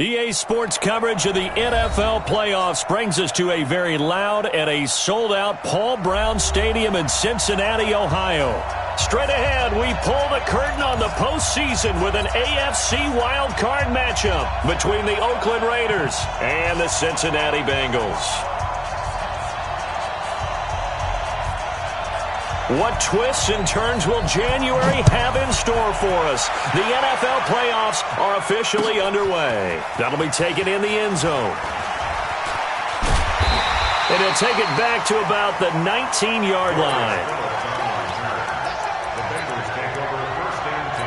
EA Sports coverage of the NFL playoffs brings us to a very loud and a sold-out Paul Brown Stadium in Cincinnati, Ohio. Straight ahead, we pull the curtain on the postseason with an AFC wildcard matchup between the Oakland Raiders and the Cincinnati Bengals. What twists and turns will January have in store for us? The NFL playoffs are officially underway. That'll be taken in the end zone. And he'll take it back to about the 19-yard line. The Bengals take over first and 10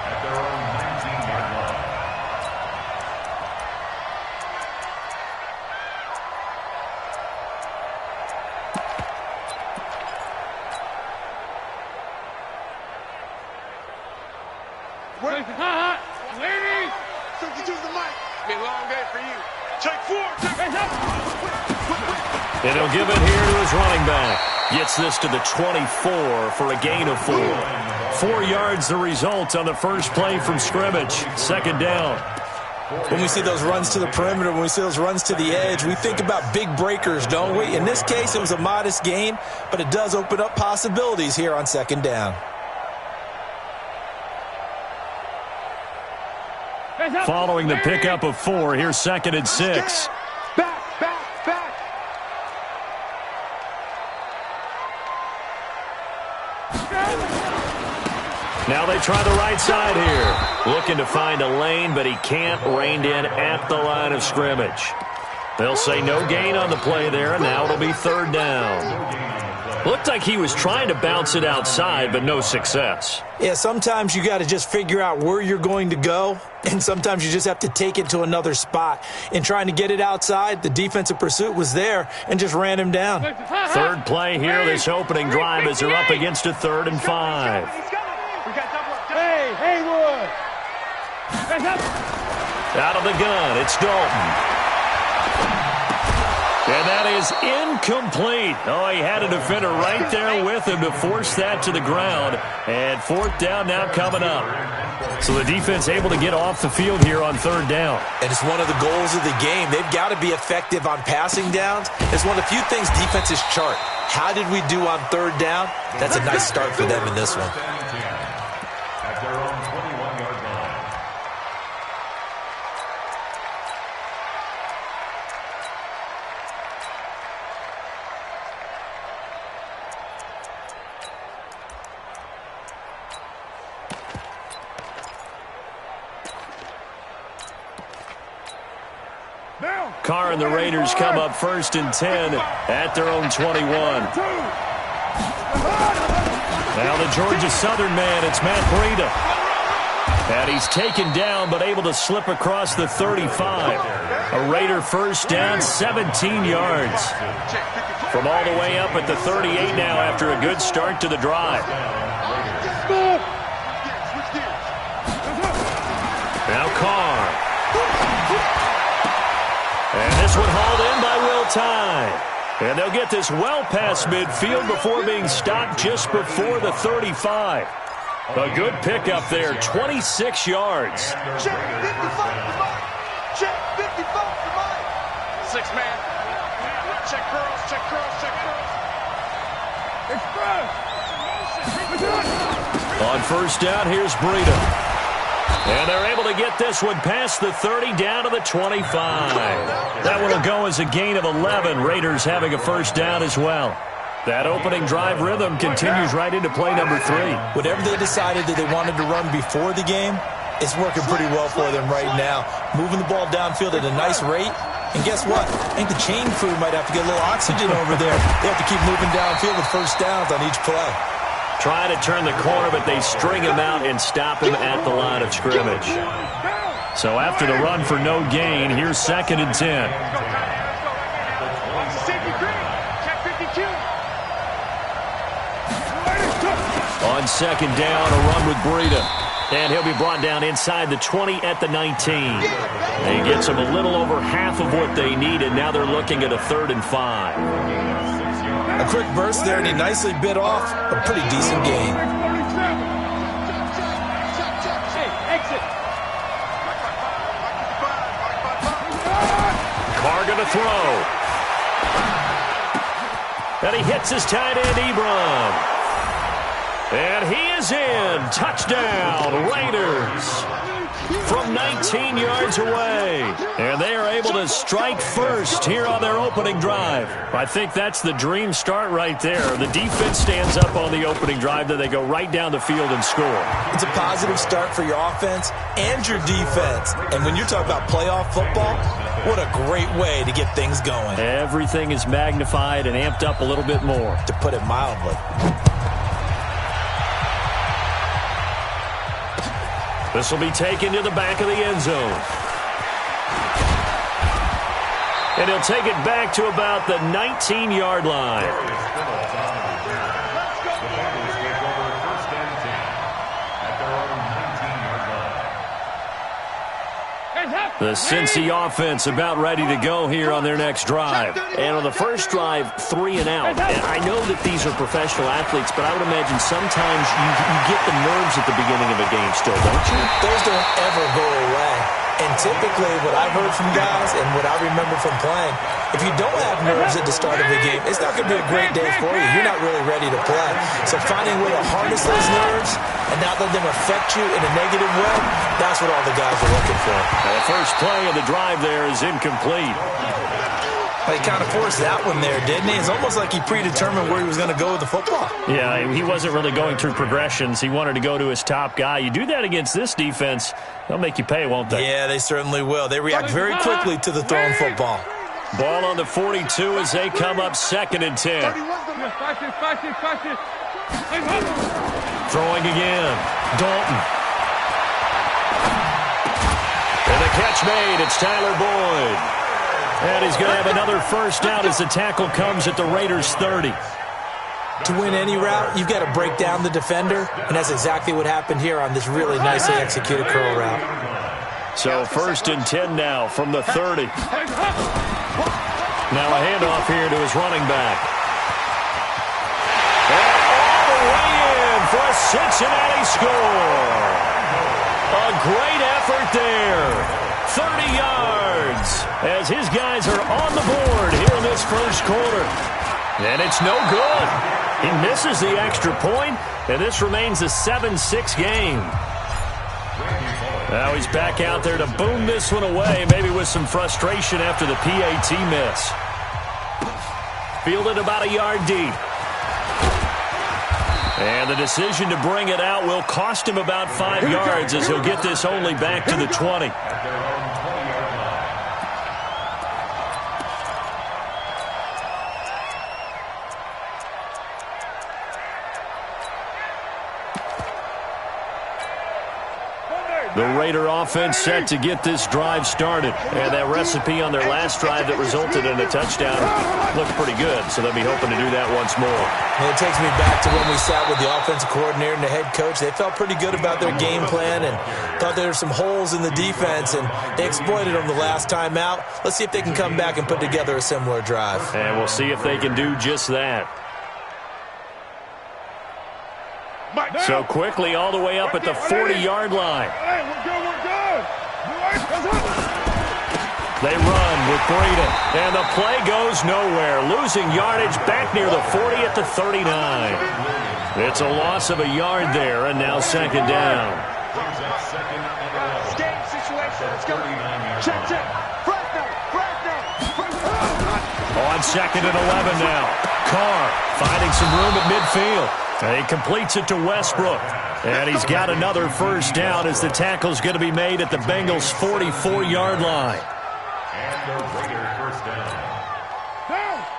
at their own 19-yard line. Lady! Substitute the mic. Be a long day for you. Check 4. And he'll give it here to his running back. Gets this to the 24 for a gain of 4. 4 yards the result on the first play from scrimmage. Second down. When we see those runs to the perimeter, when we see those runs to the edge, we think about big breakers, don't we? In this case, it was a modest gain, but it does open up possibilities here on second down. Following the pickup of 4, here's second and 6. Back. Now they try the right side here. Looking to find a lane, but he can't. Reined in at the line of scrimmage. They'll say no gain on the play there, and now it'll be third down. Looked like he was trying to bounce it outside, but no success. Yeah, sometimes you got to just figure out where you're going to go, and sometimes you just have to take it to another spot. In trying to get it outside, the defensive pursuit was there and just ran him down. Third play here, this opening drive as they're up against a 3rd and 5. Hey, Haywood! Out of the gun, it's Dalton. And that is incomplete. Oh, he had a defender right there with him to force that to the ground. And fourth down now coming up. So the defense able to get off the field here on third down. And it's one of the goals of the game. They've got to be effective on passing downs. It's one of the few things defenses chart. How did we do on third down? That's a nice start for them in this one. At their own 21-yard line. Carr and the Raiders come up 1st and 10 at their own 21. Now the Georgia Southern man, it's Matt Breida. And he's taken down but able to slip across the 35. A Raider first down, 17 yards. From all the way up at the 38 now after a good start to the drive. Now Carr. And this one hauled in by Will Tye. And they'll get this well past midfield before being stopped just before the 35. A good pickup there, 26 yards. Check 55 to Mike. Check 55 to Mike. 6-man. Check curls, check curls, check curls. On first down, here's Breida. And they're able to get this one past the 30 down to the 25. That one will go as a gain of 11. Raiders having a first down as well. That opening drive rhythm continues right into play number 3. Whatever they decided that they wanted to run before the game, it's working pretty well for them right now. Moving the ball downfield at a nice rate. And guess what? I think the chain crew might have to get a little oxygen over there. They have to keep moving downfield with first downs on each play. Trying to turn the corner, but they string him out and stop him at the line of scrimmage. So after the run for no gain, here's 2nd and 10. On second down, a run with Breida. And he'll be brought down inside the 20 at the 19. He gets them a little over half of what they needed. Now they're looking at a 3rd and 5. A quick burst there, and he nicely bit off a pretty decent gain. Hey, exit. to throw. And he hits his tight end, Ebron. And he is in. Touchdown, Raiders. From 19 yards away. And they are able to strike first here on their opening drive. I think that's the dream start right there. The defense stands up on the opening drive, then they go right down the field and score. It's a positive start for your offense and your defense. And when you're talking about playoff football, what a great way to get things going. Everything is magnified and amped up a little bit more. To put it mildly. This will be taken to the back of the end zone. And he'll take it back to about the 19-yard line. The Cincy offense about ready to go here on their next drive. And on the first drive, 3 and out. And I know that these are professional athletes, but I would imagine sometimes you get the nerves at the beginning of a game still, don't you? Those don't ever go away. And typically what I've heard from guys and what I remember from playing, if you don't have nerves at the start of the game, it's not going to be a great day for you. You're not really ready to play. So finding a way to harness those nerves and not let them affect you in a negative way, that's what all the guys are looking for. The first play of the drive there is incomplete. He kind of forced that one there, didn't he? It's almost like he predetermined where he was going to go with the football. Yeah, he wasn't really going through progressions. He wanted to go to his top guy. You do that against this defense, they'll make you pay, won't they? Yeah, they certainly will. They react very quickly to the thrown football. Ball on the 42 as they come up 2nd and 10. Throwing again. Dalton. And the catch made. It's Tyler Boyd. And he's going to have another first down as the tackle comes at the Raiders' 30. To win any route, you've got to break down the defender, and that's exactly what happened here on this really nicely executed curl route. So 1st and 10 now from the 30. Now a handoff here to his running back. And all the way in for a Cincinnati score. A great effort there. 30 yards as his guys are on the board here in this first quarter. And it's no good. He misses the extra point, and this remains a 7-6 game. Now he's back out there to boom this one away, maybe with some frustration after the PAT miss. Fielded about a yard deep. And the decision to bring it out will cost him about 5 yards as he'll get this only back to the 20. The Raider offense set to get this drive started. And that recipe on their last drive that resulted in a touchdown looked pretty good, so they'll be hoping to do that once more. And it takes me back to when we sat with the offensive coordinator and the head coach. They felt pretty good about their game plan and thought there were some holes in the defense, and they exploited them the last time out. Let's see if they can come back and put together a similar drive. And we'll see if they can do just that. So quickly all the way up at the 40-yard line. They run with Breida, and the play goes nowhere. Losing yardage back near the 40 at the 39. It's a loss of a yard there, and now 2nd down. Game situation. Let's go. Check. On 2nd and 11 now. Carr finding some room at midfield. And he completes it to Westbrook. And he's got another first down as the tackle's going to be made at the Bengals' 44-yard line.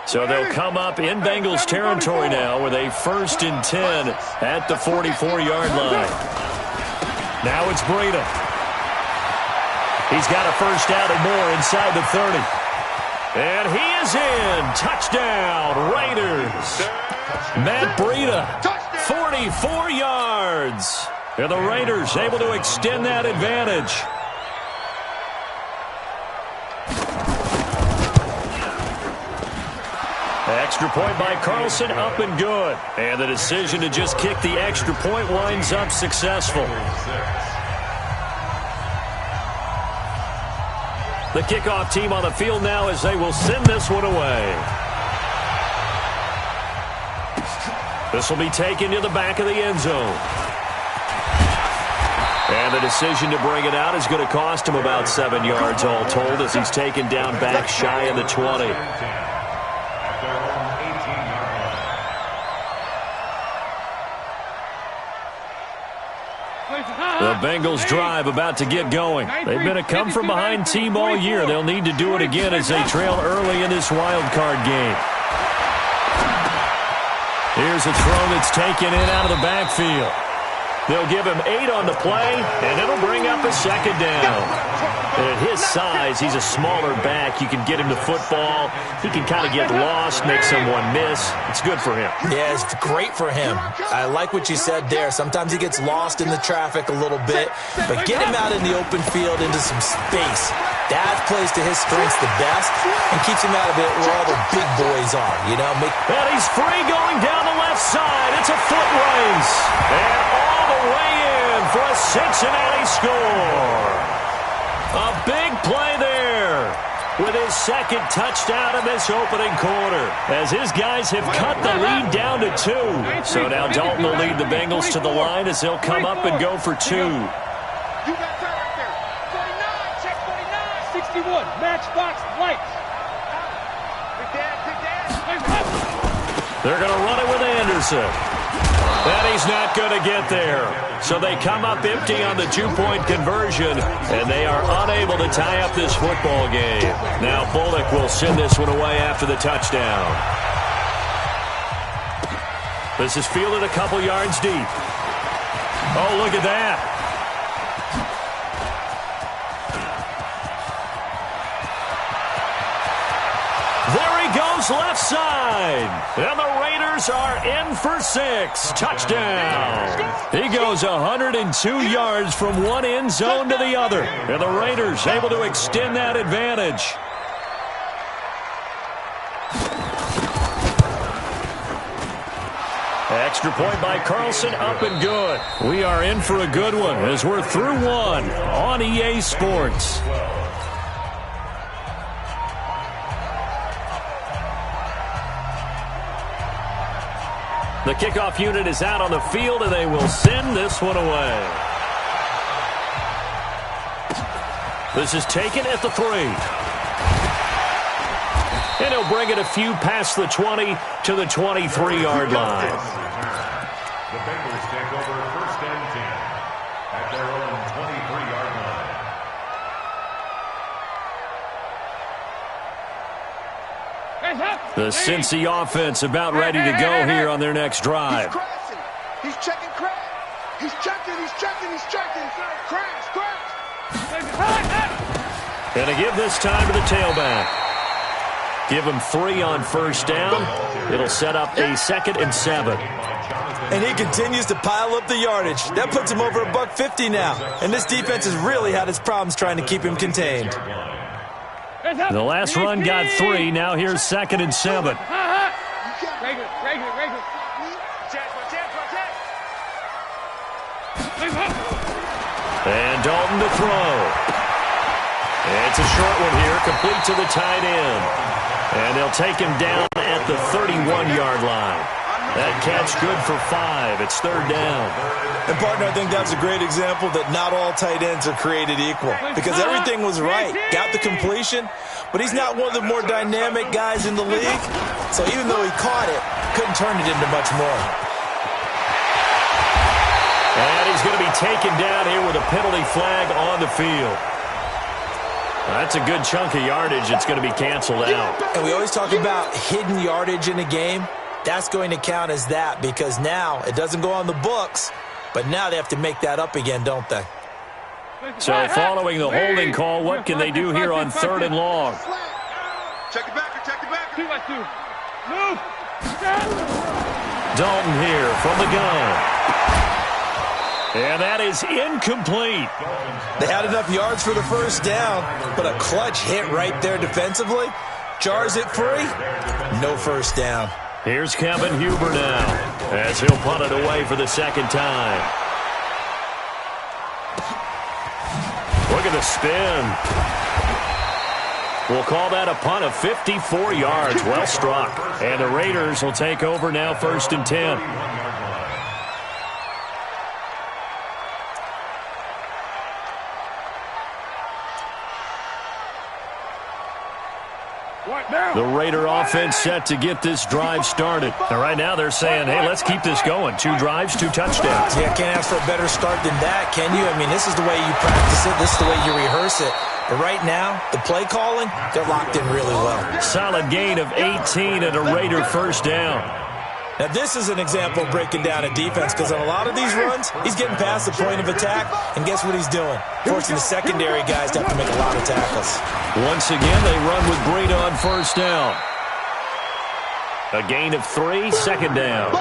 So they'll come up in Bengals territory now with a 1st and 10 at the 44-yard line. Now it's Breida. He's got a first down and more inside the 30. And he is in. Touchdown, Raiders. Matt Breida, 44 yards. And the Raiders able to extend that advantage. Extra point by Carlson, up and good. And the decision to just kick the extra point winds up successful. The kickoff team on the field now as they will send this one away. This will be taken to the back of the end zone. And the decision to bring it out is going to cost him about 7 yards all told as he's taken down back shy of the 20. The Bengals drive about to get going. They've been a come-from-behind team all year. They'll need to do it again as they trail early in this wild card game. Here's a throw that's taken in out of the backfield. They'll give him 8 on the play, and it'll bring up a second down. And at his size, he's a smaller back. You can get him to football. He can kind of get lost, make someone miss. It's good for him. Yeah, it's great for him. I like what you said there. Sometimes he gets lost in the traffic a little bit, but get him out in the open field into some space. That plays to his strengths the best and keeps him out of it where all the big boys are, you know. And he's free going down the left side. It's a foot race. And all the way in for a Cincinnati score. A big play there with his second touchdown in this opening quarter as his guys have cut the lead down to 2. So now Dalton will lead the Bengals to the line as they'll come up and go for 2. You got that right there. 49, check 49. 61, matchbox lights. Big dad. They're going to run it with Anderson. And he's not going to get there. So they come up empty on the 2-point conversion, and they are unable to tie up this football game. Now Bullock will send this one away after the touchdown. This is fielded a couple yards deep. Oh, look at that. There he goes left side. And the Raiders are in for 6. Touchdown. He goes 102 yards from one end zone to the other. And the Raiders able to extend that advantage. Extra point by Carlson, up and good. We are in for a good one as we're through one on EA Sports. The kickoff unit is out on the field, and they will send this one away. This is taken at the 3. And he'll bring it a few past the 20 to the 23-yard line. The Bengals take over 1st and 10 at their own 23-yard line. The Cincy offense about ready to go here on their next drive. He's crashing. He's checking crash. He's checking. Crash. And to give this time to the tailback. Give him 3 on 1st down. It'll set up a 2nd and 7. And he continues to pile up the yardage. That puts him over $150 now. And this defense has really had its problems trying to keep him contained. The last run got 3. Now here's 2nd and 7. Regular. And Dalton to throw. It's a short one here, complete to the tight end. And they'll take him down at the 31-yard line. That catch good for 5. It's 3rd down. And, partner, I think that's a great example that not all tight ends are created equal. Because everything was right. Got the completion, but he's not one of the more dynamic guys in the league. So even though he caught it, couldn't turn it into much more. And he's going to be taken down here with a penalty flag on the field. That's a good chunk of yardage. It's going to be canceled out. And we always talk about hidden yardage in a game. That's going to count as that because now it doesn't go on the books, but now they have to make that up again, don't they? So following the holding call, what can they do here on 3rd and long? Check it back. 2 by 2. Move. Dalton here from the gun. And that is incomplete. They had enough yards for the 1st down, but a clutch hit right there defensively. Jars it free. No 1st down. Here's Kevin Huber now as he'll punt it away for the 2nd time. Look at the spin. We'll call that a punt of 54 yards. Well struck. And the Raiders will take over now, 1st and 10. The Raider offense set to get this drive started. And right now they're saying, hey, let's keep this going. 2 drives, 2 touchdowns. Yeah, can't ask for a better start than that, can you? I mean, this is the way you practice it. This is the way you rehearse it. But right now, the play calling, they're locked in really well. Solid gain of 18 and a Raider first down. Now, this is an example of breaking down a defense because on a lot of these runs, he's getting past the point of attack, and guess what he's doing? Forcing the secondary guys to have to make a lot of tackles. Once again, they run with Breida on first down. A gain of 3, 2nd down.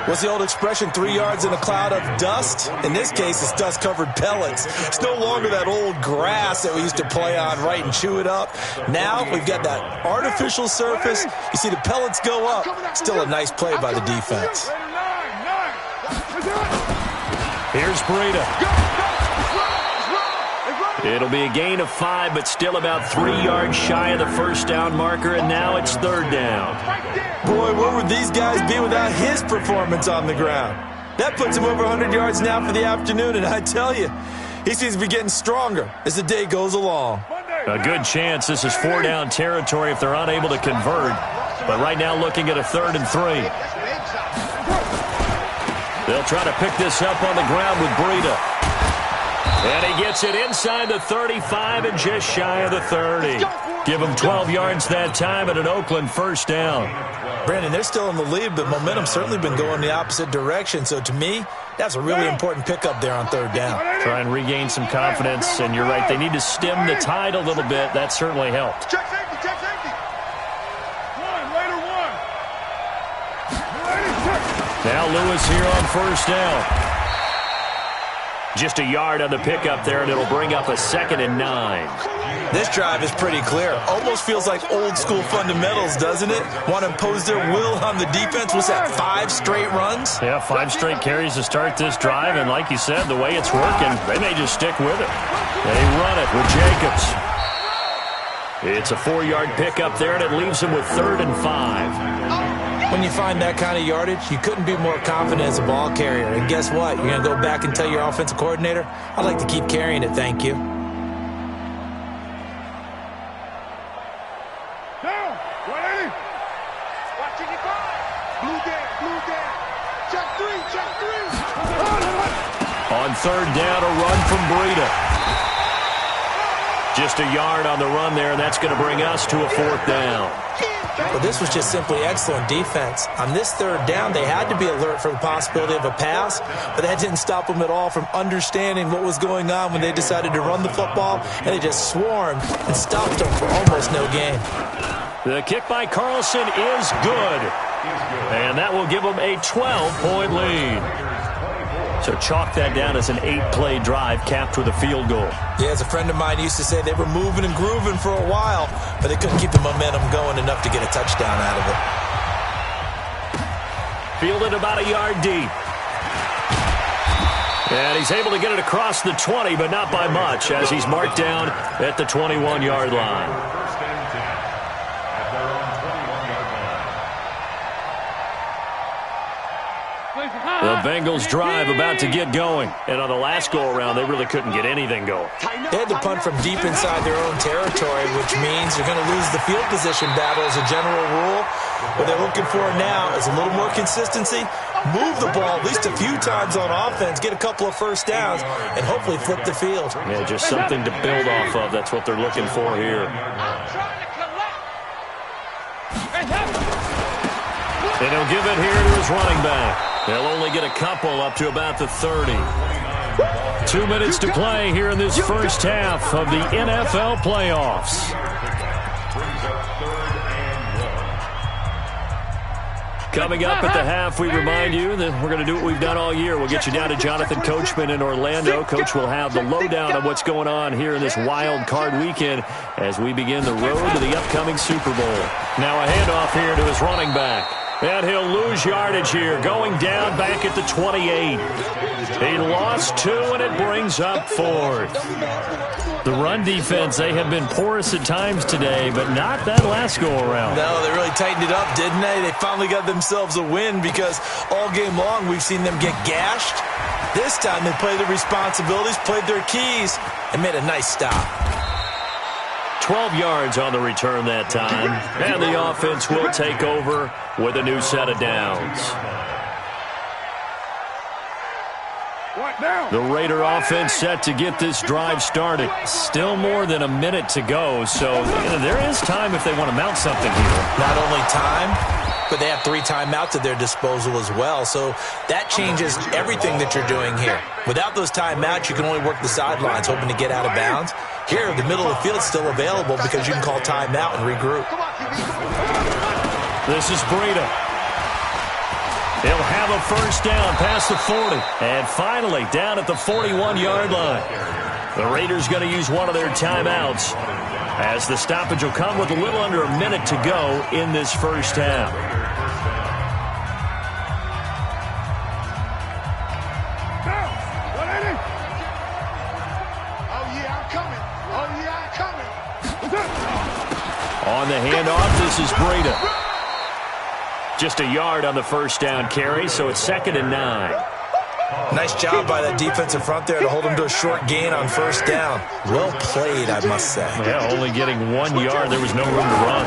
What's the old expression, 3 yards in a cloud of dust? In this case, it's dust-covered pellets. It's no longer that old grass that we used to play on, right, and chew it up. Now we've got that artificial surface. You see the pellets go up. Still a nice play by the defense. Here's Breida. It'll be a gain of 5, but still about 3 yards shy of the first down marker, and now it's 3rd down. Boy, where would these guys be without his performance on the ground? That puts him over 100 yards now for the afternoon, and I tell you, he seems to be getting stronger as the day goes along. A good chance this is 4-down territory if they're unable to convert, but right now looking at a 3rd and 3. They'll try to pick this up on the ground with Breida. And he gets it inside the 35 and just shy of the 30. Give him 12 yards that time and an Oakland first down. Brandon, they're still in the lead, but momentum's certainly been going the opposite direction. So to me, that's a really important pickup there on 3rd down. Try and regain some confidence, and you're right. They need to stem the tide a little bit. That certainly helped. Check safety, check safety. Raider 1. Now Lewis here on first down. Just a yard on the pickup there, and it'll bring up a 2nd and 9. This drive is pretty clear. Almost feels like old school fundamentals, doesn't it? Want to impose their will on the defense. What's that, 5 straight runs? Yeah, 5 straight carries to start this drive, and like you said, the way it's working, they may just stick with it. They run it with Jacobs. It's a 4-yard pickup there, and it leaves them with 3rd and 5. When you find that kind of yardage, you couldn't be more confident as a ball carrier. And guess what? You're going to go back and tell your offensive coordinator, I'd like to keep carrying it, thank you. Down. 180. Watching it go. Blue down. Check 3. On 3rd down, a run from Breida. Just a yard on the run there, and that's going to bring us to a 4th down. But this was just simply excellent defense. On this 3rd down, they had to be alert for the possibility of a pass, but that didn't stop them at all from understanding what was going on when they decided to run the football, and they just swarmed and stopped them for almost no gain. The kick by Carlson is good, and that will give them a 12-point lead. So chalk that down as an 8-play drive capped with a field goal. Yeah, as a friend of mine used to say, they were moving and grooving for a while, but they couldn't keep the momentum going enough to get a touchdown out of it. Fielded about a yard deep. And he's able to get it across the 20, but not by much, as he's marked down at the 21-yard line. First and 10 at their own 21-yard line. The Bengals drive about to get going. And on the last go-around, they really couldn't get anything going. They had to punt from deep inside their own territory, which means you're going to lose the field position battle as a general rule. What they're looking for now is a little more consistency, move the ball at least a few times on offense, get a couple of first downs, and hopefully flip the field. Yeah, just something to build off of. That's what they're looking for here. And he'll give it here to his running back. They'll only get a couple up to about the 30. 2 minutes to play here in this first half of the NFL playoffs. Coming up at the half, we remind you that we're going to do what we've done all year. We'll get you down to Jonathan Coachman in Orlando. Coach will have the lowdown on what's going on here in this wild card weekend as we begin the road to the upcoming Super Bowl. Now a handoff here to his running back. And he'll lose yardage here, going down back at the 28. He lost 2, and it brings up 4th. The run defense, they have been porous at times today, but not that last go-around. No, they really tightened it up, didn't they? They finally got themselves a win because all game long we've seen them get gashed. This time they played their responsibilities, played their keys, and made a nice stop. 12 yards on the return that time, and the offense will take over with a new set of downs. The Raider offense set to get this drive started. Still more than a minute to go, so there is time if they want to mount something here. Not only time, but they have 3 timeouts at their disposal as well, so that changes everything that you're doing here. Without those timeouts, you can only work the sidelines, hoping to get out of bounds. Here, the middle of the field is still available because you can call timeout and regroup. This is Breida. He'll have a first down past the 40. And finally, down at the 41-yard line. The Raiders going to use one of their timeouts, as the stoppage will come with a little under a minute to go in this first half. On the handoff, this is Breida. Just a yard on the first down carry, so it's 2nd and 9. Nice job by that defensive front there to hold them to a short gain on first down. Well played, I must say. Yeah, only getting 1 yard. There was no room to run.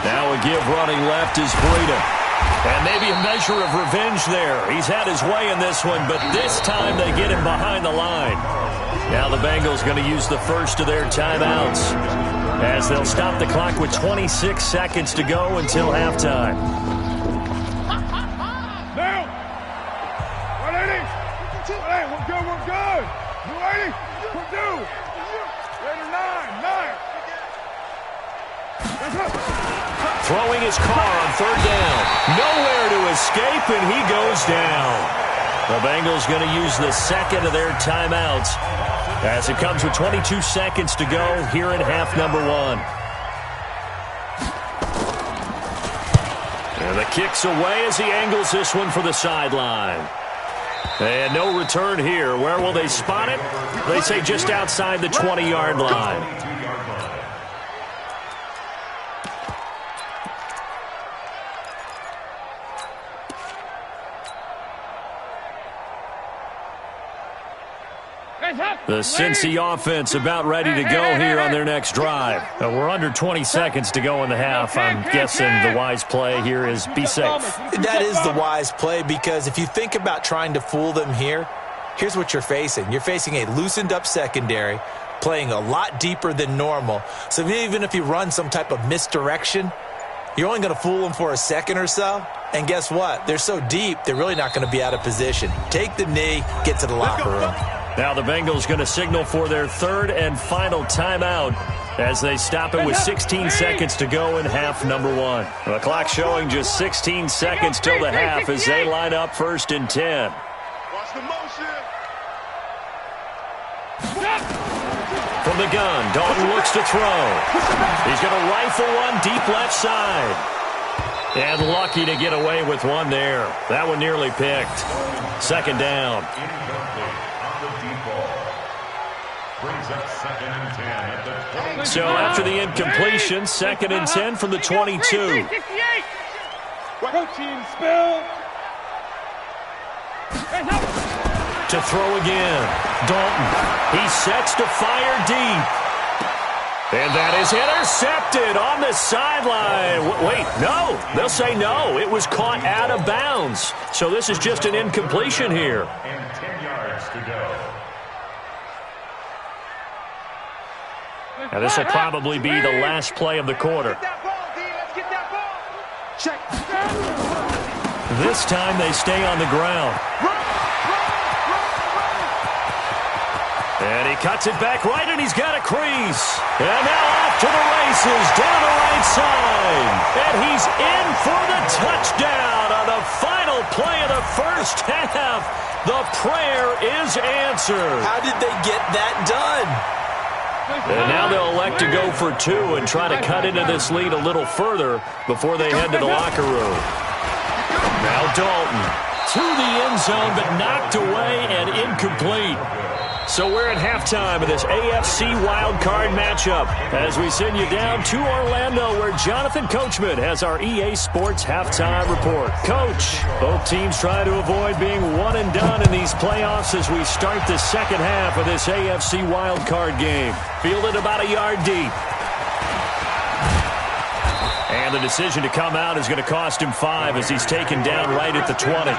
Now a give running left is Breida. And maybe a measure of revenge there. He's had his way in this one, but this time they get him behind the line. Now the Bengals going to use the first of their timeouts, as they'll stop the clock with 26 seconds to go until halftime. Now, 180. Hey, we're good, we're good. 280, we're due. Raider 9. Throwing his car on 3rd down. Nowhere to escape, and he goes down. The Bengals going to use the second of their timeouts, as it comes with 22 seconds to go here in half number 1. And the kick's away as he angles this one for the sideline. And no return here. Where will they spot it? They say just outside the 20-yard line. The Cincy offense about ready to go here on their next drive. We're under 20 seconds to go in the half. I'm guessing the wise play here is be safe. That is the wise play, because if you think about trying to fool them here, here's what you're facing. You're facing a loosened up secondary, playing a lot deeper than normal. So even if you run some type of misdirection, you're only going to fool them for a second or so. And guess what? They're so deep, they're really not going to be out of position. Take the knee, get to the locker room. Now the Bengals going to signal for their 3rd and final timeout, as they stop it with 16 seconds to go in half number 1. The clock showing just 16 seconds till the half as they line up 1st and 10. Watch the motion. From the gun, Dalton looks to throw. He's going to rifle one deep left side. And lucky to get away with one there. That one nearly picked. 2nd down. So after the incompletion, 2nd and 10 from the 22. To throw again. Dalton. He sets to fire deep. And that is intercepted on the sideline. Wait, no. They'll say no. It was caught out of bounds. So this is just an incompletion here. And 10 yards to go. Now this will probably be the last play of the quarter. This time they stay on the ground. And he cuts it back right, and he's got a crease. And now off to the races, down the right side. And he's in for the touchdown on the final play of the first half. The prayer is answered. How did they get that done? And now they'll elect to go for 2 and try to cut into this lead a little further before they head to the locker room. Now Dalton to the end zone, but knocked away and incomplete. So we're at halftime of this AFC wildcard matchup as we send you down to Orlando where Jonathan Coachman has our EA Sports halftime report. Coach, both teams try to avoid being one and done in these playoffs as we start the second half of this AFC wildcard game. Fielded about a yard deep. And the decision to come out is going to cost him 5 as he's taken down right at the 20.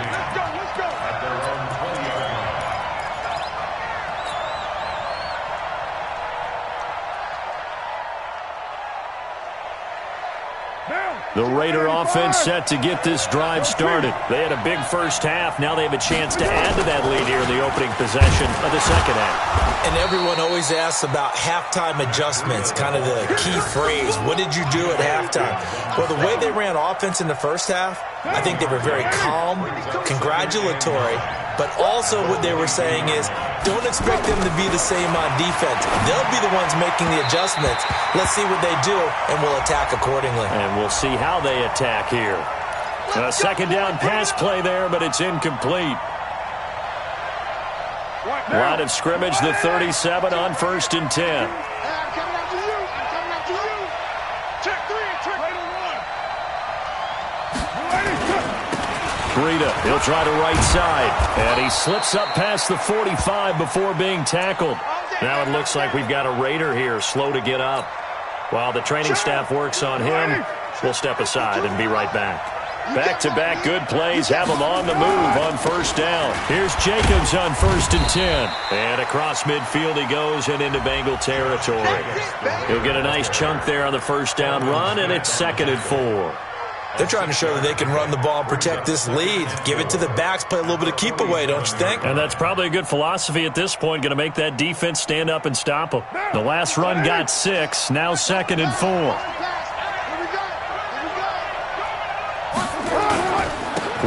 The Raider offense set to get this drive started. They had a big first half. Now they have a chance to add to that lead here in the opening possession of the second half. And everyone always asks about halftime adjustments, kind of the key phrase. What did you do at halftime? Well, the way they ran offense in the first half, I think they were very calm, congratulatory, but also what they were saying is, don't expect them to be the same on defense. They'll be the ones making the adjustments. Let's see what they do, and we'll attack accordingly. And we'll see how they attack here. A second down pass play there, but it's incomplete. Line of scrimmage, the 37 on 1st and 10. I'm coming after you. I'm coming after you. Check 3. Check Breida, he'll try to right side. And he slips up past the 45 before being tackled. Now it looks like we've got a Raider here, slow to get up. While the training staff works on him, we'll step aside and be right back. Back-to-back good plays have him on the move on 1st down. Here's Jacobs on 1st and 10. And across midfield he goes and into Bengal territory. He'll get a nice chunk there on the 1st down run, and it's 2nd and 4. They're trying to show that they can run the ball and protect this lead. Give it to the backs, play a little bit of keep away, don't you think? And that's probably a good philosophy at this point, going to make that defense stand up and stop them. The last run got 6, now 2nd and 4.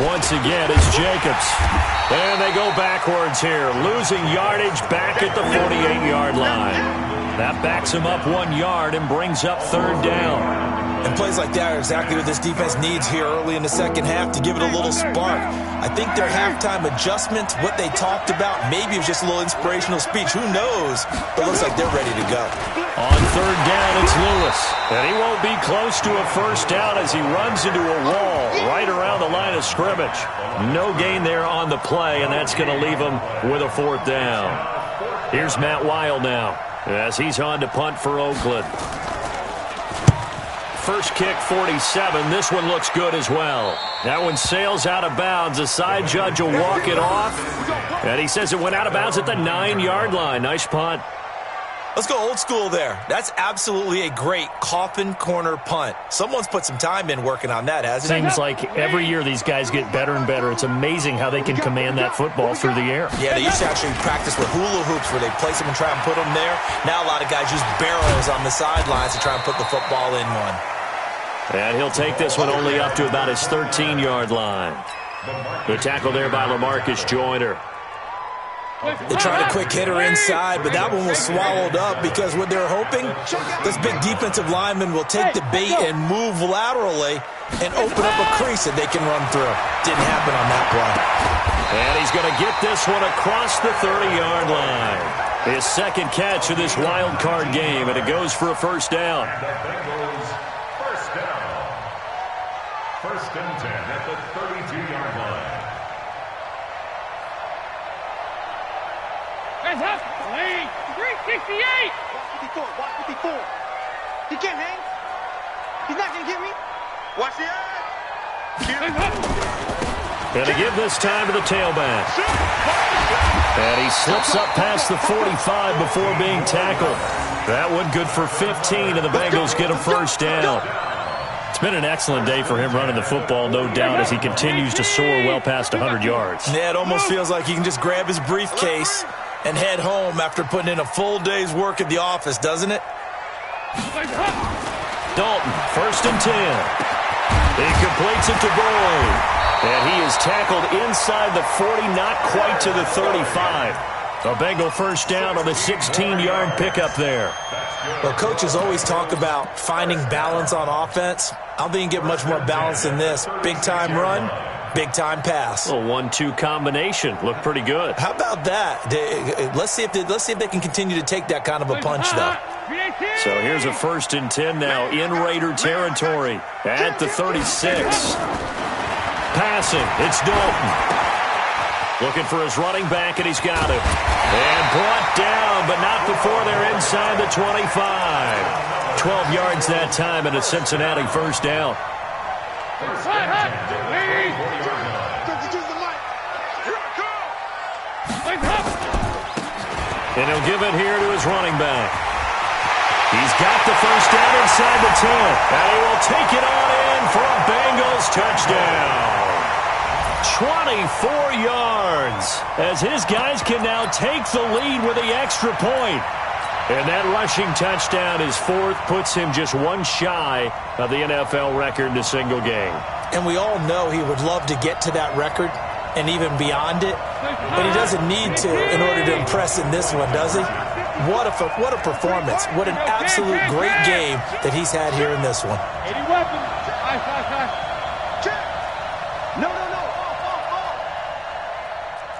Once again, it's Jacobs. And they go backwards here, losing yardage back at the 48-yard line. That backs him up 1 yard and brings up 3rd down. And plays like that are exactly what this defense needs here early in the second half to give it a little spark. I think their halftime adjustment, what they talked about, maybe it was just a little inspirational speech. Who knows? But it looks like they're ready to go. On 3rd down, it's Lewis. And he won't be close to a 1st down as he runs into a wall right around the line of scrimmage. No gain there on the play, and that's going to leave him with a 4th down. Here's Matt Weil now as he's on to punt for Oakland. First kick, 47. This one looks good as well. That one sails out of bounds. The side judge will walk it off. And he says it went out of bounds at the 9-yard line. Nice punt. Let's go old school there. That's absolutely a great coffin corner punt. Someone's put some time in working on that, hasn't it? Seems like every year these guys get better and better. It's amazing how they can command that football through the air. Yeah, they used to actually practice with hula hoops where they place them and try and put them there. Now a lot of guys use barrels on the sidelines to try and put the football in one. And he'll take this one only up to about his 13-yard line. The tackle there by LaMarcus Joyner. They tried a quick hitter inside, but that one was swallowed up because what they're hoping, this big defensive lineman will take the bait and move laterally and open up a crease that they can run through. Didn't happen on that play. And he's going to get this one across the 30-yard line. His 2nd catch of this wild card game, and it goes for a 1st down. First and 10 at the 32-yard line. Hands up! 368! Watch 54. He can't hang. He's not going to get me. Watch the eye. And to give this time to the tailback. And he slips up past the 45 before being tackled. That one good for 15, and the Bengals get a 1st down. It's been an excellent day for him running the football, no doubt, as he continues to soar well past 100 yards. Yeah, it almost feels like he can just grab his briefcase and head home after putting in a full day's work at the office, doesn't it? Dalton, 1st and 10. He completes it to Boyd. And he is tackled inside the 40, not quite to the 35. A Bengal 1st down on the 16-yard pickup there. Well, coaches always talk about finding balance on offense. I don't think you can get much more balance than this. Big-time run, Big-time pass. A 1-2 combination. Looked pretty good. How about that? Let's see if they can continue to take that kind of a punch, though. So here's a 1st and 10 now in Raider territory at the 36. Passing. It's Dalton. Looking for his running back, and he's got it. And brought down, but not before they're inside the 25. 12 yards that time, and a Cincinnati 1st down. And he'll give it here to his running back. He's got the 1st down inside the 10. And he will take it on in for a Bengals touchdown. 24 yards as his guys can now take the lead with the extra point. And that rushing touchdown is 4th, puts him just one shy of the NFL record in a single game. And we all know he would love to get to that record and even beyond it, but he doesn't need to in order to impress in this one, does he? What a performance. What an absolute great game that he's had here in this one. 80 weapons. Check. No.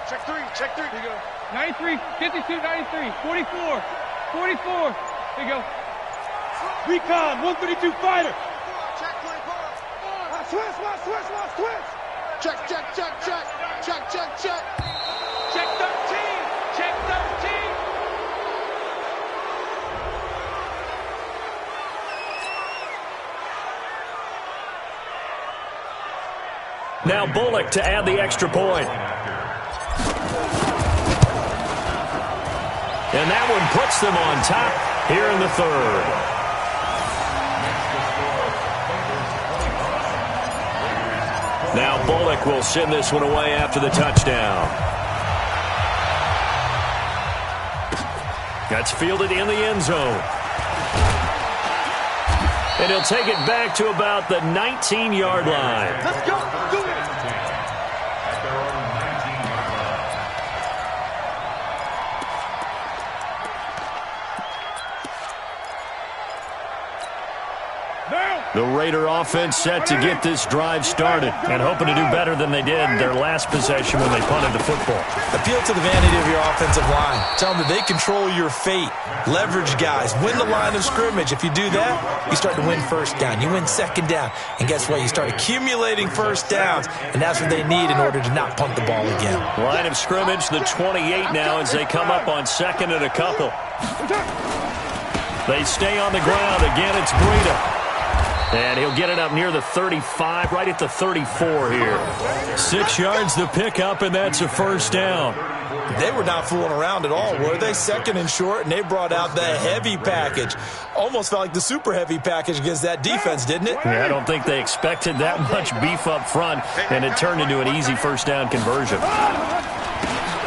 Check 3. Here you go. 93, 52, 93, 44. 44. There you go. Recon, 132 fighter. Check 24. Switch. Check. Check 13. Now Bullock to add the extra point. And that one puts them on top here in the 3rd. Now Bullock will send this one away after the touchdown. That's fielded in the end zone. And he'll take it back to about the 19-yard line. Let's go. Do it. The Raider offense set to get this drive started and hoping to do better than they did their last possession when they punted the football. Appeal to the vanity of your offensive line. Tell them that they control your fate. Leverage guys. Win the line of scrimmage. If you do that, you start to win 1st down. You win 2nd down. And guess what? You start accumulating 1st downs, and that's what they need in order to not punt the ball again. Line of scrimmage, the 28 now as they come up on 2nd and a couple. They stay on the ground. Again, it's Breida. And he'll get it up near the 35, right at the 34 here. 6 yards the pickup, and that's a 1st down. They were not fooling around at all, were they? 2nd and short, and they brought out the heavy package. Almost felt like the super heavy package against that defense, didn't it? Yeah, I don't think they expected that much beef up front, and it turned into an easy 1st down conversion.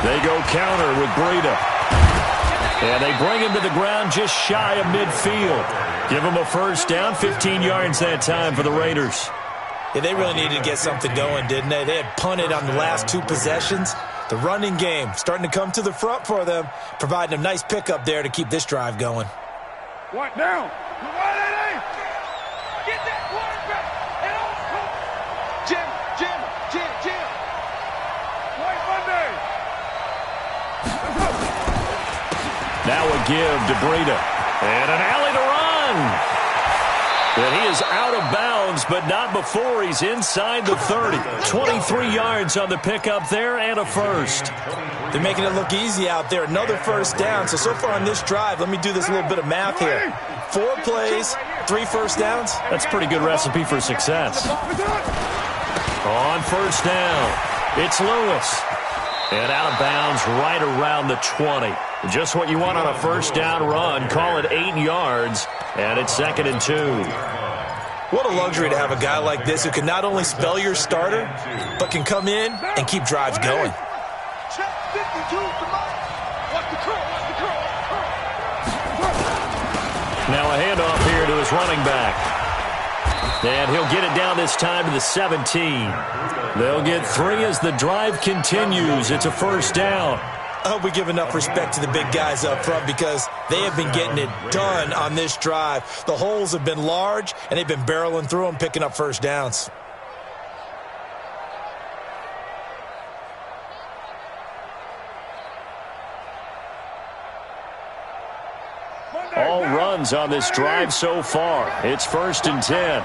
They go counter with Breida. And they bring him to the ground just shy of midfield. Give him a 1st down, 15 yards that time for the Raiders. Yeah, they really needed to get something going, didn't they? They had punted on the last 2 possessions. The running game starting to come to the front for them, providing a nice pickup there to keep this drive going. What now? Get that quarterback. Jim. White Monday. Now a give to Breida. And an alley to run. And he is out of bounds, but not before he's inside the 30. 23 yards on the pickup there and a 1st. They're making it look easy out there. Another 1st down. So far on this drive, let me do this little bit of math here. 4 plays, 3 1st downs. That's a pretty good recipe for success. On 1st down, it's Lewis. And out of bounds right around the 20. Just what you want on a 1st down run. Call it 8 yards, and it's 2nd and 2. What a luxury to have a guy like this who can not only spell your starter, but can come in and keep drives going. Now a handoff here to his running back. And he'll get it down this time to the 17. They'll get 3 as the drive continues. It's a 1st down. I hope we give enough respect to the big guys up front because they have been getting it done on this drive. The holes have been large, and they've been barreling through them, picking up 1st downs. runs on this drive so far. It's 1st and 10.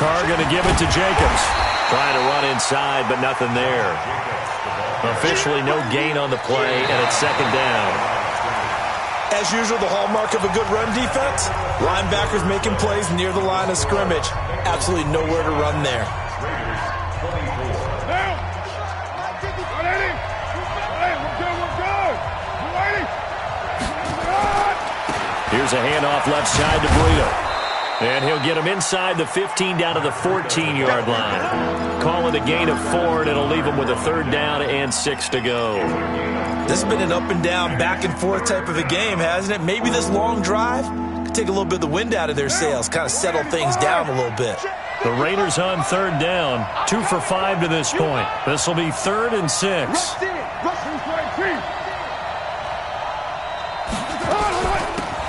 Carr going to give it to Jacobs. Trying to run inside, but nothing there. Officially no gain on the play, and it's 2nd down. As usual, the hallmark of a good run defense, linebackers making plays near the line of scrimmage. Absolutely nowhere to run there. Here's a handoff left side to Burrito. And he'll get him inside the 15 down to the 14-yard line. Calling a gain of 4, and it'll leave him with a 3rd down and 6 to go. This has been an up and down, back and forth type of a game, hasn't it? Maybe this long drive could take a little bit of the wind out of their sails, kind of settle things down a little bit. The Raiders on 3rd down, 2 for 5 to this point. This will be 3rd and 6.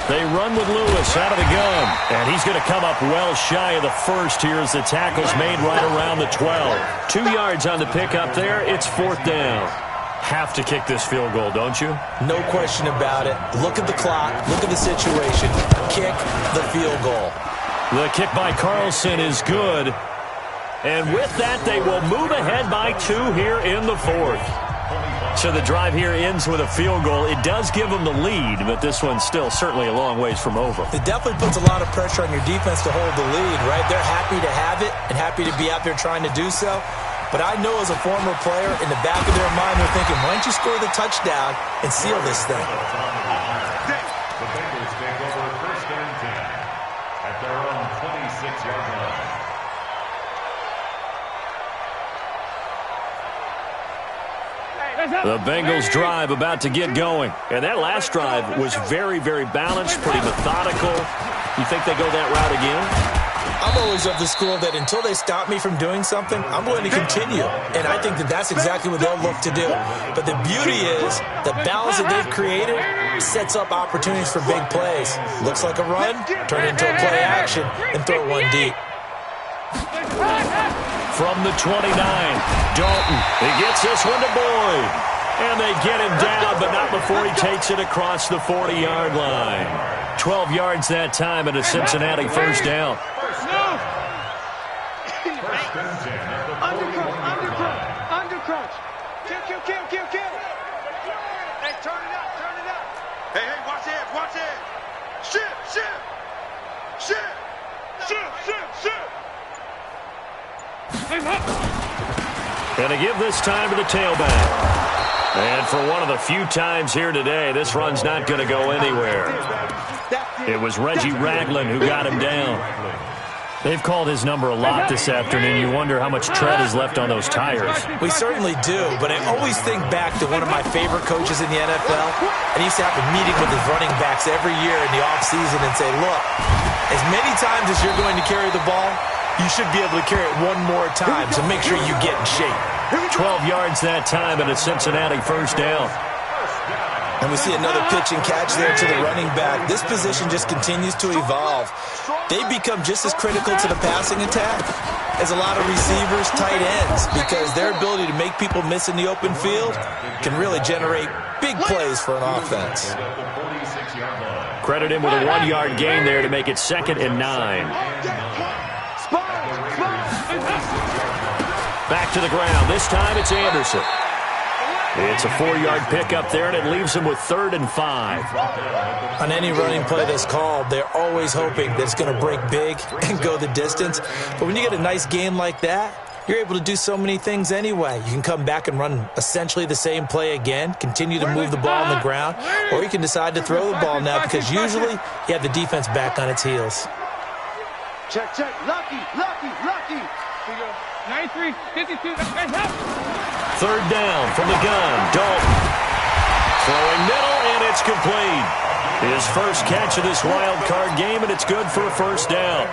They run with Lewis out of the gun, and he's going to come up well shy of the first here as the tackle's made right around the 12. 2 yards on the pickup there. It's 4th down. Have to kick this field goal, don't you? No question about it. Look at the clock. Look at the situation. Kick the field goal. The kick by Carlson is good. And with that, they will move ahead by 2 here in the 4th. So the drive here ends with a field goal. It does give them the lead, but this one's still certainly a long ways from over. It definitely puts a lot of pressure on your defense to hold the lead, right? They're happy to have it and happy to be out there trying to do so. But I know as a former player, in the back of their mind, they're thinking, why don't you score the touchdown and seal this thing? The Bengals take over 1st and 10 at their own 26-yard line. The Bengals drive about to get going. And that last drive was very, very balanced, pretty methodical. You think they go that route again? I'm always of the school that until they stop me from doing something, I'm going to continue. And I think that that's exactly what they'll look to do. But the beauty is the balance that they've created sets up opportunities for big plays. Looks like a run, turn into a play action, and throw one deep. From the 29, Dalton. He gets this one to Boyd. And they get him down, but not before he takes it across the 40-yard line. 12 yards that time and a Cincinnati 1st down. Undercrunch. Kill. Hey, turn it up. Hey, watch it. Shift. Gonna give this time to the tailback. And for one of the few times here today, this run's not going to go anywhere. It was Reggie Ragland who got him down. They've called his number a lot this afternoon. You wonder how much tread is left on those tires. We certainly do, but I always think back to one of my favorite coaches in the NFL. And he used to have a meeting with his running backs every year in the offseason and say, look, as many times as you're going to carry the ball, you should be able to carry it one more time, so make sure you get in shape. 12 yards that time and a Cincinnati 1st down. And we see another pitch and catch there to the running back. This position just continues to evolve. They become just as critical to the passing attack as a lot of receivers, tight ends, because their ability to make people miss in the open field can really generate big plays for an offense. Credit him with a 1-yard gain there to make it 2nd and 9. Back to the ground. This time it's Anderson. It's a 4-yard pickup there, and it leaves him with 3rd and 5. On any running play that's called, they're always hoping that it's going to break big and go the distance. But when you get a nice game like that, you're able to do so many things anyway. You can come back and run essentially the same play again, continue to move the ball on the ground, or you can decide to throw the ball now because usually you have the defense back on its heels. Check. Lucky. Here you go. 93, 52. Hey, help. 3rd down from the gun. Dalton. Throwing middle, and it's complete. His first catch of this wild card game, and it's good for a 1st down.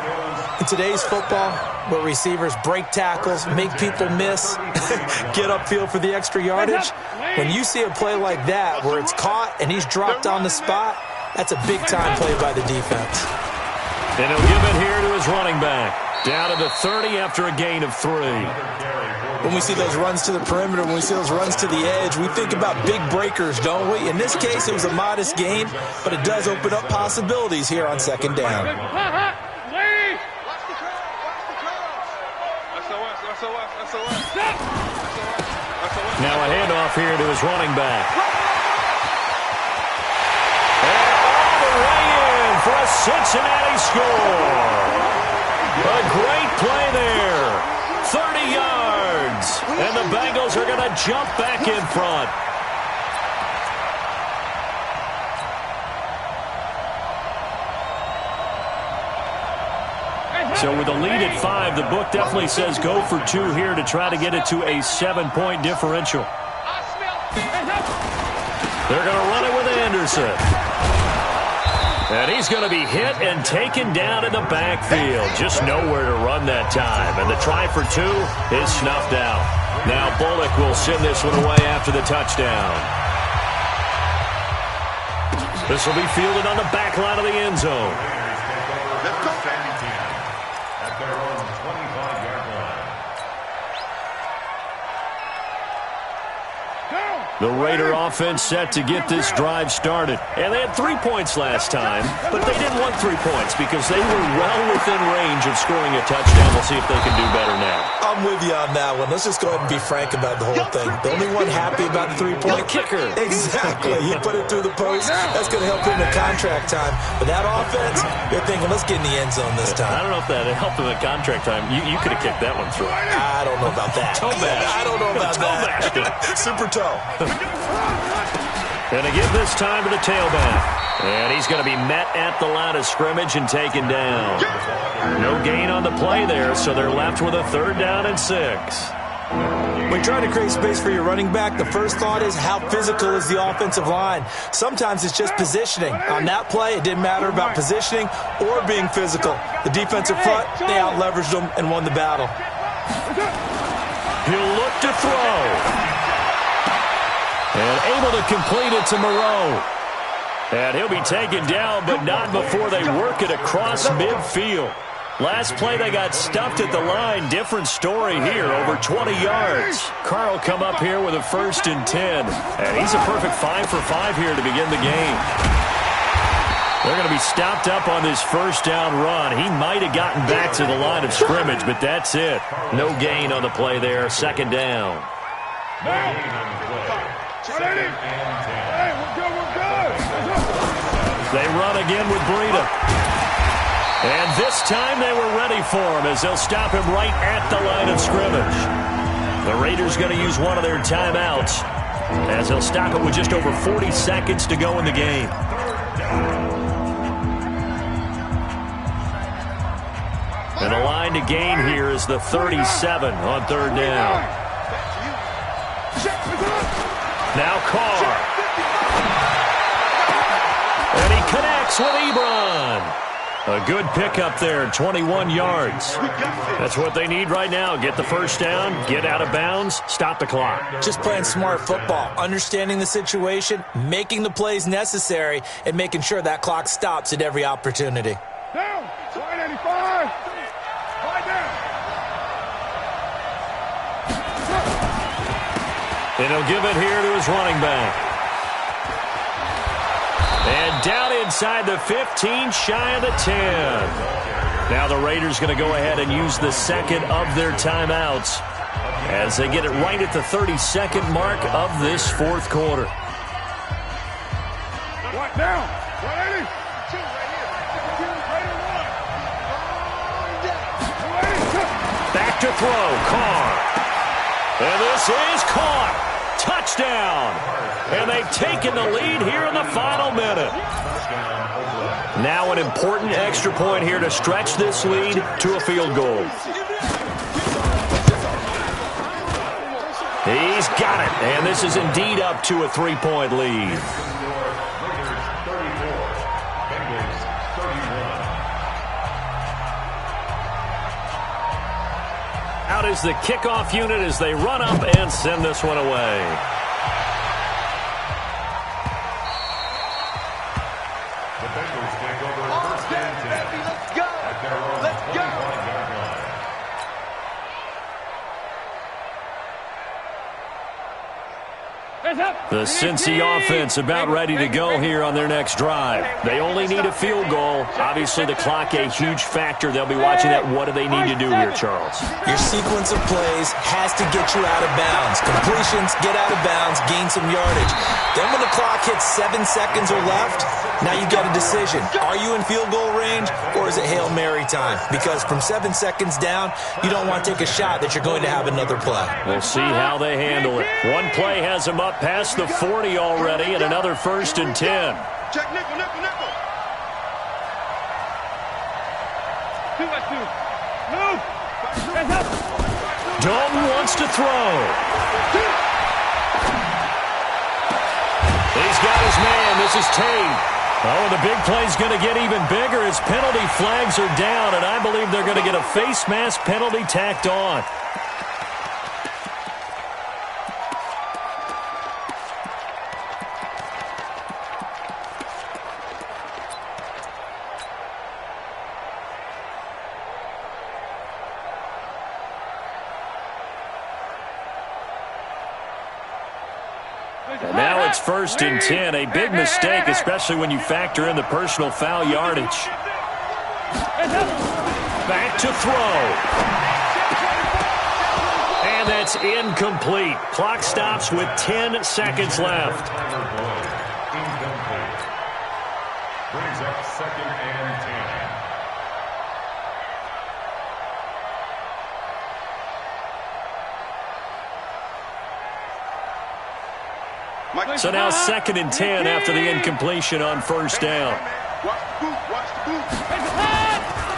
In today's football, where receivers break tackles, make people miss, get upfield for the extra yardage, when you see a play like that where it's caught and he's dropped on the spot, that's a big-time play by the defense. And he'll give it here to his running back. Down to the 30 after a gain of 3. when we see those runs to the perimeter, when we see those runs to the edge, we think about big breakers, don't we? In this case, it was a modest gain, but it does open up possibilities here on second down. Now a handoff here to his running back. And all the way in for a Cincinnati score. A great play there. 30 yards. And the Bengals are going to jump back in front. So with a lead at 5, the book definitely says go for 2 here to try to get it to a 7-point differential. They're going to run it with Anderson. And he's going to be hit and taken down in the backfield. Just nowhere to run that time. And the try for 2 is snuffed out. Now Bullock will send this one away after the touchdown. This will be fielded on the back line of the end zone. The Raider offense set to get this drive started. And they had 3 points last time, but they didn't want 3 points because they were well within range of scoring a touchdown. We'll see if they can do better now. I'm with you on that one. Let's just go ahead and be frank about the whole thing. The only one happy about the 3-point kicker. Exactly. He put it through the post. That's going to help him in contract time. But that offense, you're thinking, let's get in the end zone this time. I don't know if that helped him in contract time. You could have kicked that one through. I don't know about that. Toe bash. I don't know about that. Super toe. Going to give this time to the tailback. And he's going to be met at the line of scrimmage and taken down. No gain on the play there, so they're left with a 3rd down and 6. When trying to create space for your running back, the first thought is how physical is the offensive line. Sometimes it's just positioning. On that play, it didn't matter about positioning or being physical. The defensive front, they out-leveraged them and won the battle. He'll look to throw. And able to complete it to Moreau. And he'll be taken down, but not before they work it across midfield. Last play, they got stuffed at the line. Different story here, over 20 yards. Carl come up here with a 1st and 10. And he's a perfect 5 for 5 here to begin the game. They're going to be stopped up on this 1st down run. He might have gotten back to the line of scrimmage, but that's it. No gain on the play there, 2nd down. They run again with Breida. And this time they were ready for him as they'll stop him right at the line of scrimmage. The Raiders going to use one of their timeouts as they'll stop it with just over 40 seconds to go in the game. And the line to gain here is the 37 on 3rd down. Now Carr. And he connects with Ebron. A good pickup there, 21 yards. That's what they need right now. Get the 1st down, get out of bounds, stop the clock. Just playing smart football, understanding the situation, making the plays necessary, and making sure that clock stops at every opportunity. Down, 185. Right down. And he'll give it here to his running back. And down inside the 15, shy of the 10. Now the Raiders going to go ahead and use the 2nd of their timeouts as they get it right at the 32nd mark of this 4th quarter. Right down. 180. Back to throw, Carr. And this is caught. Touchdown. And they've taken the lead here in the final minute. Now an important extra point here to stretch this lead to a field goal. He's got it. And this is indeed up to a 3-point lead. Out is the kickoff unit as they run up and send this one away. The Bengals take over 1st and 10. Let's go. At their own 25-yard line. The Cincy offense about ready to go here on their next drive. They only need a field goal. Obviously, the clock a huge factor. They'll be watching that. What do they need to do here, Charles? Your sequence of plays has to get you out of bounds. Completions, get out of bounds, gain some yardage. Then when the clock hits 7 seconds or left, now you got a decision. Are you in field goal range, or is it Hail Mary time? Because from 7 seconds down, you don't want to take a shot that you're going to have another play. We'll see how they handle it. One play has them up past the 40 already, and another 1st and 10. Check nickel, nickel, nickel. 2-by-2. Move. Hands up. Dalton wants to throw. He's got his man. This is Tate. Oh, the big play's going to get even bigger as penalty flags are down, and I believe they're going to get a face mask penalty tacked on. And now it's 1st and 10. A big mistake, especially when you factor in the personal foul yardage. Back to throw. And that's incomplete. Clock stops with 10 seconds left. Incomplete. Brings up 2nd and 10. So now 2nd and 10 after the incompletion on 1st down.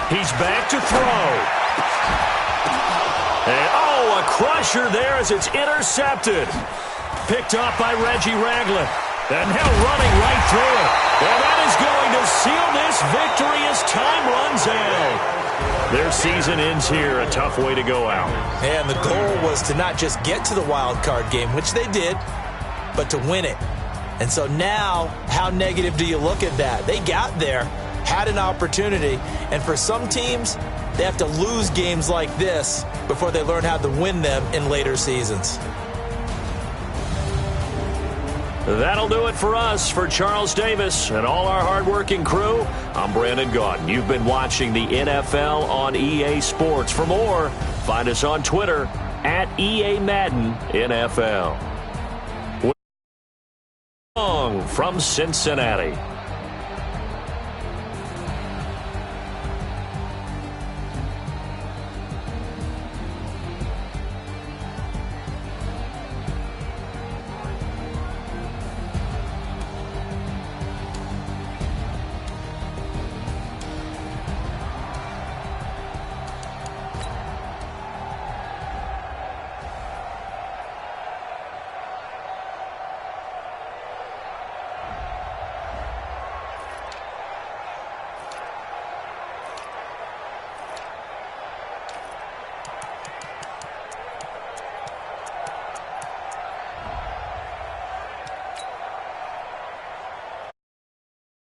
He's back to throw. And, oh, a crusher there as it's intercepted. Picked up by Reggie Ragland. And now running right through it. And that is going to seal this victory as time runs out. Their season ends here. A tough way to go out. And the goal was to not just get to the wild card game, which they did, but to win it. And so now, how negative do you look at that? They got there, had an opportunity, and for some teams, they have to lose games like this before they learn how to win them in later seasons. That'll do it for us. For Charles Davis and all our hardworking crew, I'm Brandon Gaudin. You've been watching the NFL on EA Sports. For more, find us on Twitter at EA Madden NFL. From Cincinnati.